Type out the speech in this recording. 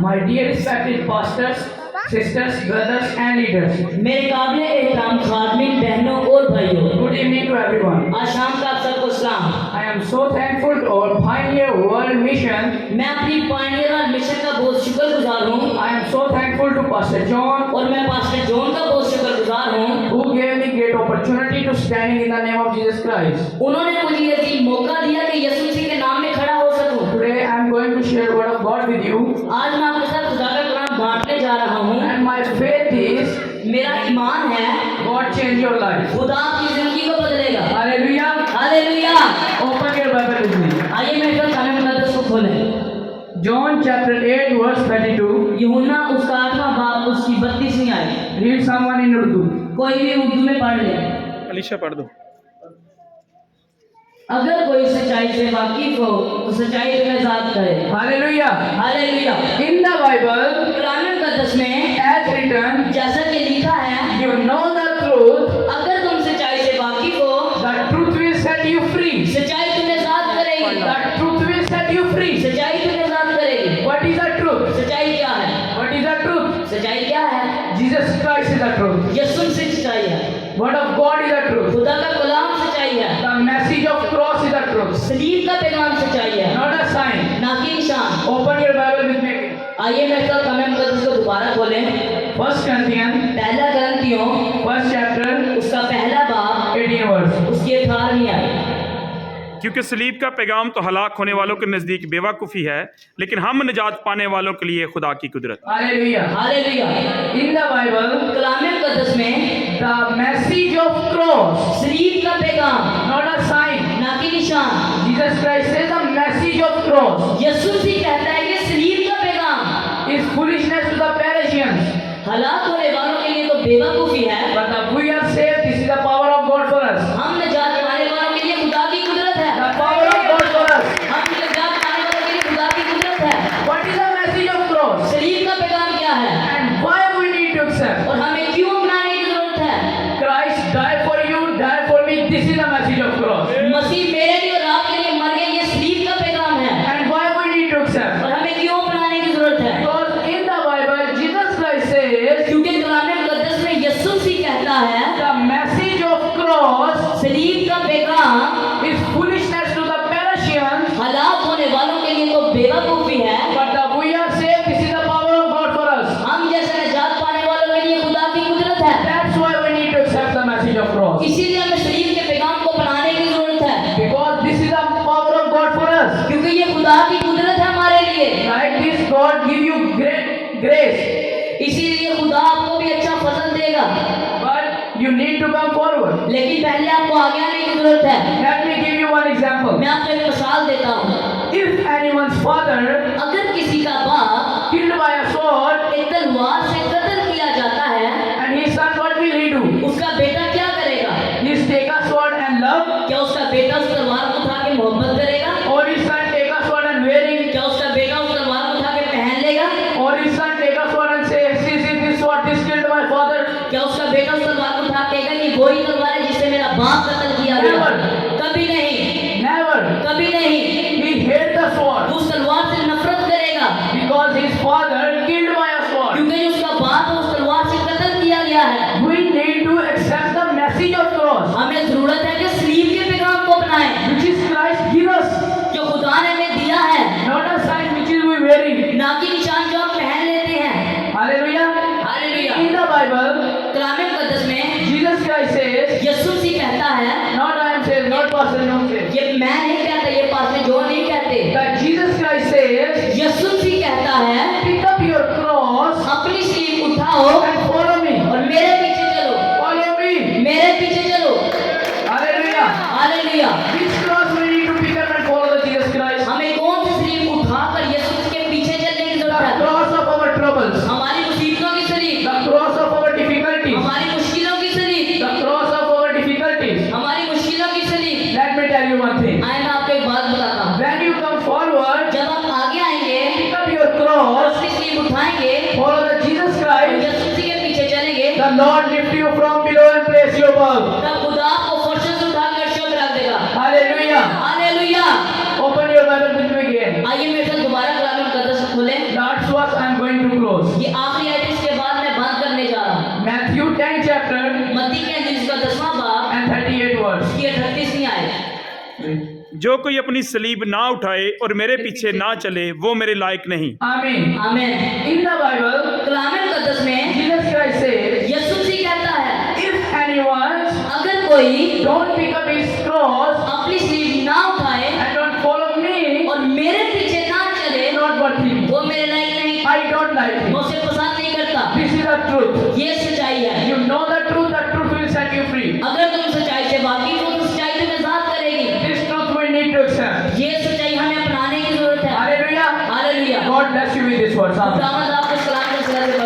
My dear respected pastors, sisters, brothers and leaders. मेरे काबिल एहतराम खादमीन बहनों और भाइयों, Good evening to everyone. आज शाम का आप सबको सलाम। I am so thankful to our Pioneer World Mission. मैं अपनी पायनियर मिशन का बहुत शुक्रगुजार हूँ I am so thankful to Pastor John और मैं पास्टर जॉन का बहुत शुक्रगुजार हूँ। who gave me great opportunity to standing in the name of Jesus Christ. उन्होंने मुझे ये मौका दिया कि यीशु मसीह के नाम में खड़ा हो सकूं। Today I am going to share word of God with you, आज मैं आपके साथ खुदा का कलाम बांटने जा रहा हूँ। and my faith is मेरा ईमान है God change your life. खुदा आपकी जिंदगी को बदलेगा। Hallelujah. Hallelujah. Open your Bible with me. आइए मेरे साथ कलाम मुकद्दस को खोलें। John chapter 8 verse 32. यूहन्ना उसका 8वां बाब उसकी 32वीं आयत। Read someone in Urdu. कोई भी उर्दू में पढ़ ले। अलीशा पढ़ दो। अगर कोई सच्चाई से वाकिफ हो तो सच्चाई तुम्हें आजाद करे। Hallelujah. Hallelujah. In the Bible, कलाम मुकद्दस में as written, जैसा कि लिखा है, you know the truth, अगर तुम सच्चाई से वाकिफ हो, the truth will set you free. सच्चाई तुम्हें आजाद करेगी। The truth will set you free. सच्चाई तुम्हें आजाद करेगी। What is the truth? सच्चाई क्या है? What is the truth? सच्चाई क्या है? Jesus Christ is the truth. यीशु से सच्चाई है। Word of God is the truth. खुदा का कलाम सच्चाई है। The message of cross is the truth. सलीब का पैगाम सच्चाई है, Not a sign. ना कि निशान। Open your Bible with me. आइए मेरे साथ कलाम मुकद्दस को दोबारा खोलें। First Corinthians, पहला करंथियों first chapter, उसका पहला बाब 18 verse. उसकी 18वीं आयत। क्योंकि सलीब का पैगाम तो हलाक होने वालों के नज़दीक बेवकूफ़ी है, लेकिन हम निजात पाने वालों के लिए खुदा की कुदरत। Hallelujah. Hallelujah. In the Bible, कलाम मुकद्दस में the message of cross, सलीब का पैगाम, not a sign. ना कि निशान। Jesus Christ says the message of cross यीशु मसीह कहता है कि सलीब का पैगाम is foolishness to the Persians. हलाक होने वालों के लिए तो बेवकूफी है, But if we are saved, this is the power of God for us. हम निजात पाने वालों के लिए खुदा की कुदरत है। The power of God for us. हम निजात पाने वालों के लिए खुदा की कुदरत है। What is the message of cross? सलीब का पैगाम क्या है And why we need to accept? और हमें क्यों अपनाने की जरूरत है? Christ died for you, died for me. This is the message of cross. मसीह मेरे लिए और आपके लिए मर गए, ये सलीब का पैगाम है And why we need to accept? और हमें क्यों अपनाने की जरूरत है? Because in the Bible, Jesus Christ says क्योंकि कलाम मुकद्दस में यीशु मसीह कहता है the message of cross सलीब का पैगाम is foolishness to the Persians. हलाक होने वालों के लिए तो बेवकूफी है, But if we are saved, this is the power of God for us. हम जैसे निजात पाने वालों के लिए खुदा की कुदरत है। That's why we need to accept the message of cross. इसीलिए हमें सलीब के पैगाम को अपनाने की जरूरत है, Because this is the power of God for us. क्योंकि ये खुदा की कुदरत है हमारे लिए। Like this, God give you great grace. इसीलिए खुदा आपको भी अच्छा फजल देगा, But you need to come forward. लेकिन पहले आपको आगे आने की जरूरत है। Let me give you one example. मैं आपको एक मिसाल देता हूँ। If anyone's father अगर किसी का बाप killed by a sword एक तलवार से कत्ल किया जाता है, and his son, what will he do? उसका बेटा क्या करेगा? He take a sword and love, क्या उसका बेटा उस तलवार को उठा के मोहब्बत करेगा? or his son take a sword and wear it, क्या उसका बेटा उस तलवार को उठा के पहन लेगा? or his son take a sword and say, see, this sword, this killed my father. क्या उसका बेटा उस तलवार को उठा के कहेगा कि वही तलवार है जिससे मेरा बाप कत्ल किया गया? Never. कभी नहीं, Never. कभी नहीं। He hate the sword उस तलवार से नफरत करेगा because his father killed by a sword. क्योंकि जो उसका बाप है उस तलवार से कत्ल किया गया है। We need to accept the message of cross, हमें जरूरत है कि सलीब के पैगाम को अपनाएं, which is Christ give us, जो खुदा ने हमें दिया है, not a sign which is we wearing. ना कि निशान जो हम पहन लेते हैं। Hallelujah. Hallelujah. In the Bible, कलाम मुकद्दस में Jesus Christ says, यीशु मसीह कहता है, not I am saying, not Pastor John says, ये मैं नहीं कहता, ये पास्टर जॉन नहीं कहते, that Jesus Christ says, यीशु मसीह कहता है pick up your cross अपनी सलीब उठाओ and follow me. और मेरे पीछे चलो, Follow me. मेरे पीछे चलो। Hallelujah. Hallelujah. Which cross we need to pick up and follow the Jesus Christ? हमें कौन सी सलीब उठाकर यीशु के पीछे चलने की The जरूरत है? cross of our troubles, हमारी मुसीबतों की सलीब, the cross of our difficulties, हमारी मुश्किलों की सलीब, the cross of our difficulties. हमारी मुश्किलों की सलीब। Let me tell you one thing. आए मैं आपको एक बात बताता हूँ, When you come forward, जब आप आगे आएंगे pick up your और cross, अपनी सलीब उठाएंगे follow the Jesus और Christ, यीशु मसीह के पीछे चलेंगे, the Lord lift you from below and place you above. तब खुदा आपको फर्श से उठाकर अर्श पर रख देगा। Hallelujah. Hallelujah. Open your Bible with me again. आइए मेरे साथ दोबारा कलाम मुकद्दस खोलें। That's what I'm close. ये आखिरी आयत इसके बाद मैं बंद करने जा रहा हूँ। Matthew 10 chapter मत्ती के अंजील का 10वां बाब and 38 verse. की 38वीं आयत। जो कोई अपनी सलीब ना उठाए और मेरे पीछे ना चले वो मेरे लायक नहीं। Amen. आमीन। In the Bible, कलाम मुकद्दस में Jesus Christ says, यीशु मसीह कहता है, if anyone अगर कोई don't pick